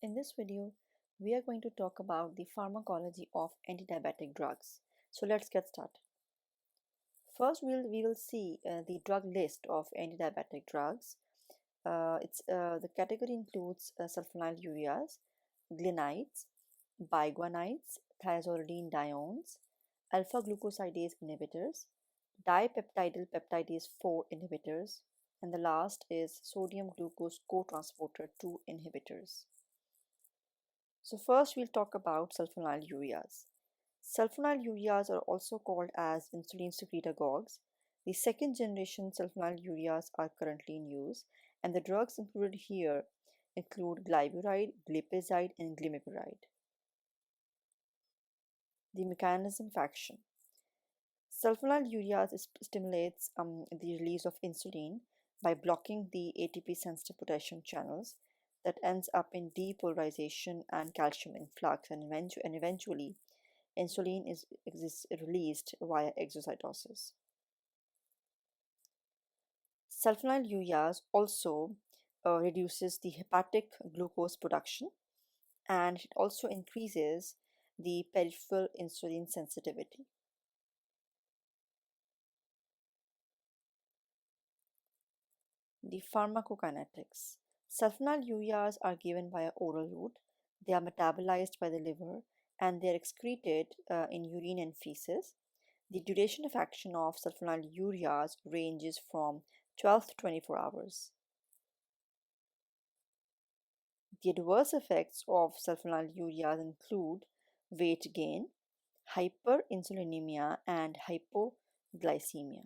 In this video, we are going to talk about the pharmacology of antidiabetic drugs. So let's get started. First, we will see the drug list of antidiabetic drugs. The category includes sulphonylureas, glinides, biguanides, thiazolidinediones, alpha-glucosidase inhibitors, dipeptidyl peptidase 4 inhibitors, and the last is sodium glucose cotransporter 2 inhibitors. So first we'll talk about sulphonylureas. Sulphonylureas are also called as insulin secretagogues. The second generation sulphonylureas are currently in use, and the drugs included here include Glyburide, Glipizide, and Glimeperide. The mechanism of action. Sulphonylureas stimulates the release of insulin by blocking the ATP-sensitive potassium channels that ends up in depolarization and calcium influx, and eventually insulin is released via exocytosis. Sulphonylureas also reduces the hepatic glucose production, and it also increases the peripheral insulin sensitivity. The pharmacokinetics. Sulphonylureas are given via oral route. They are metabolized by the liver and they are excreted in urine and feces. The duration of action of sulphonylureas ranges from 12 to 24 hours. The adverse effects of sulphonylureas include weight gain, hyperinsulinemia, and hypoglycemia.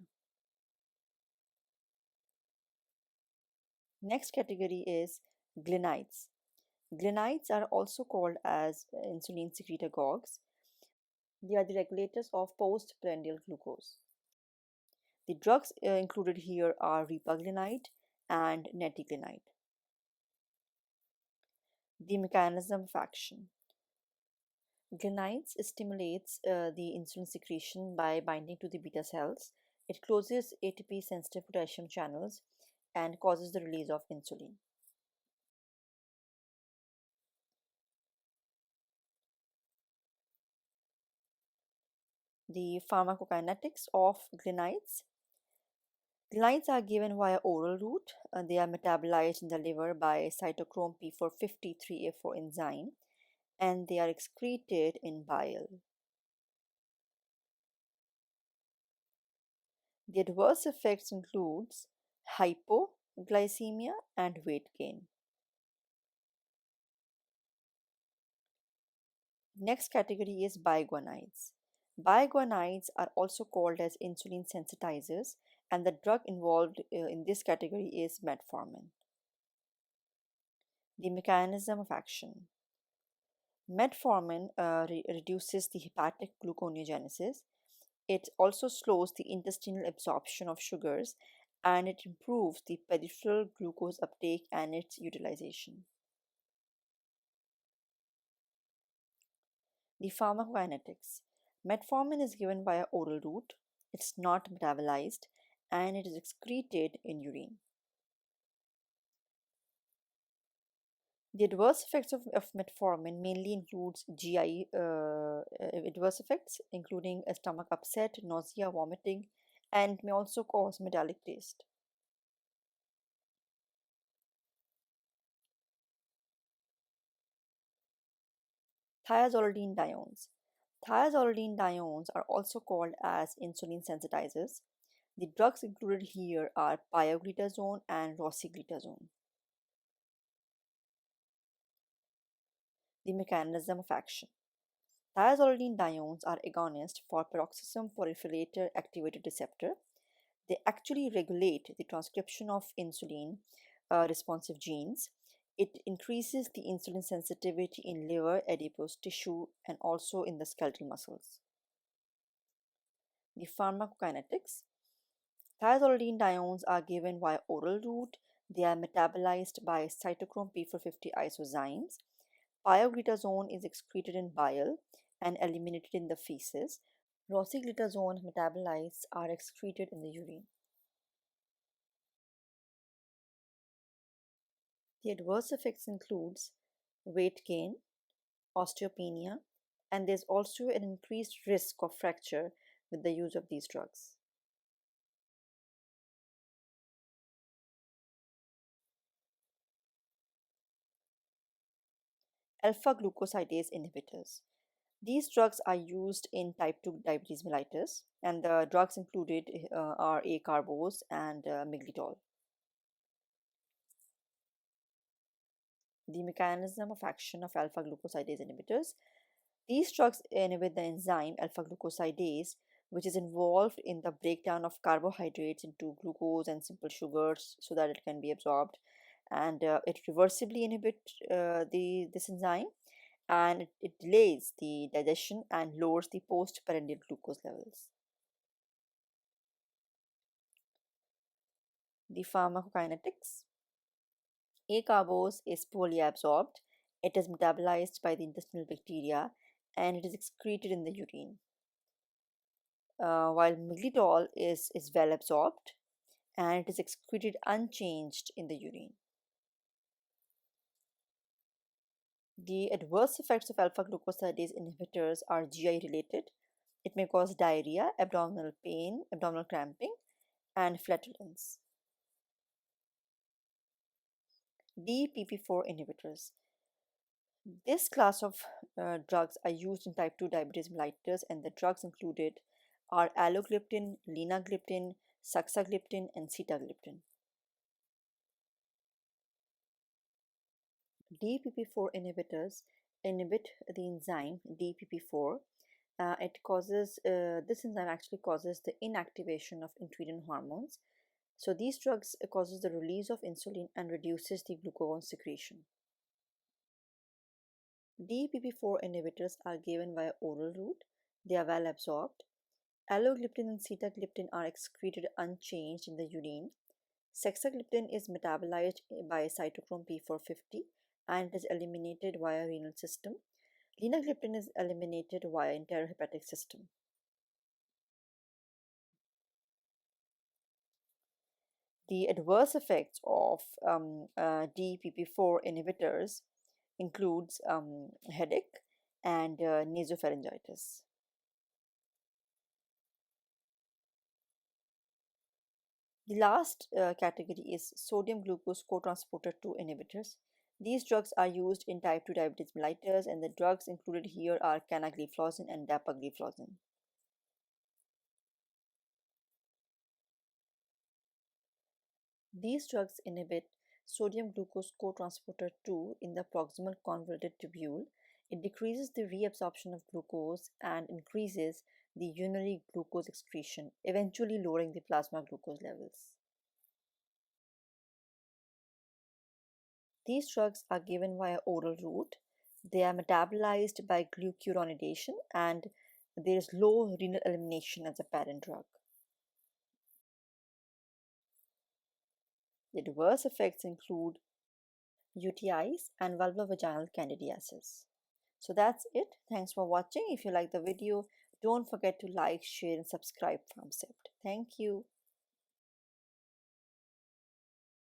Next category is Glinides. Glinides are also called as insulin secretagogues. They are the regulators of postprandial glucose. The drugs included here are Repaglinide and Nateglinide. The mechanism of action. Glinides stimulates the insulin secretion by binding to the beta cells. It closes ATP-sensitive potassium channels and causes the release of insulin. The pharmacokinetics of glinides. Glinides are given via oral route. They are metabolized in the liver by cytochrome P450-3A4 enzyme, and they are excreted in bile. The adverse effects includes hypoglycemia and weight gain. Next category is biguanides. Biguanides are also called as insulin sensitizers, and the drug involved in this category is metformin. The mechanism of action. Metformin reduces the hepatic gluconeogenesis. It also slows the intestinal absorption of sugars, and it improves the peripheral glucose uptake and its utilization. The pharmacokinetics. Metformin is given via oral route. It's not metabolized and it is excreted in urine. The adverse effects of metformin mainly includes GI adverse effects, including a stomach upset, nausea, vomiting, and may also cause metallic taste. Thiazolidinediones. Thiazolidinediones are also called as insulin sensitizers. The drugs included here are Pioglitaszone and Rosiglitazone. The mechanism of action. Thiazolidinediones are agonists for peroxisome proliferator activated receptor. They actually regulate the transcription of insulin responsive genes. It increases the insulin sensitivity in liver, adipose tissue, and also in the skeletal muscles. The pharmacokinetics. Thiazolidinediones are given via oral route. They are metabolized by cytochrome P450 isozymes. Pioglitazone is excreted in bile and eliminated in the feces. Rosiglitazone metabolites are excreted in the urine. The adverse effects includes weight gain, osteopenia, and there's also an increased risk of fracture with the use of these drugs. Alpha glucosidase inhibitors. These drugs are used in type 2 diabetes mellitus, and the drugs included are Acarbose and Miglitol. The mechanism of action of alpha glucosidase inhibitors. These drugs inhibit the enzyme alpha glucosidase, which is involved in the breakdown of carbohydrates into glucose and simple sugars so that it can be absorbed. And it reversibly inhibits this enzyme, and it delays the digestion and lowers the postprandial glucose levels. The pharmacokinetics. Acarbose is poorly absorbed. It is metabolized by the intestinal bacteria and it is excreted in the urine. While Miglitol is well absorbed and it is excreted unchanged in the urine. The adverse effects of alpha glucosidase inhibitors are GI related. It may cause diarrhea, abdominal pain, abdominal cramping, and flatulence. DPP4 inhibitors. This class of drugs are used in type 2 diabetes mellitus, and the drugs included are Alogliptin, Linagliptin, Saxagliptin, and Sitagliptin. DPP4 inhibitors inhibit the enzyme DPP4. This enzyme actually causes the inactivation of insulin hormones. So these drugs causes the release of insulin and reduces the glucagon secretion. DPP4 inhibitors are given via oral route. They are well absorbed. Alogliptin and Sitagliptin are excreted unchanged in the urine. Saxagliptin is metabolized by cytochrome P450 and is eliminated via renal system. Linagliptin is eliminated via enterohepatic system. The adverse effects of DPP4 inhibitors includes headache and nasopharyngitis. The last category is sodium glucose cotransporter 2 inhibitors. These drugs are used in type 2 diabetes mellitus, and the drugs included here are Cnagliflozin and Dapagliflozin. These drugs inhibit sodium glucose cotransporter 2 in the proximal convoluted tubule. It decreases the reabsorption of glucose and increases the urinary glucose excretion, eventually lowering the plasma glucose levels. These drugs are given via oral route. They are metabolized by glucuronidation and there is low renal elimination as a parent drug. The adverse effects include UTIs and vulvovaginal candidiasis. So that's it. Thanks for watching. If you like the video, don't forget to like, share and subscribe PharmCept. Thank you.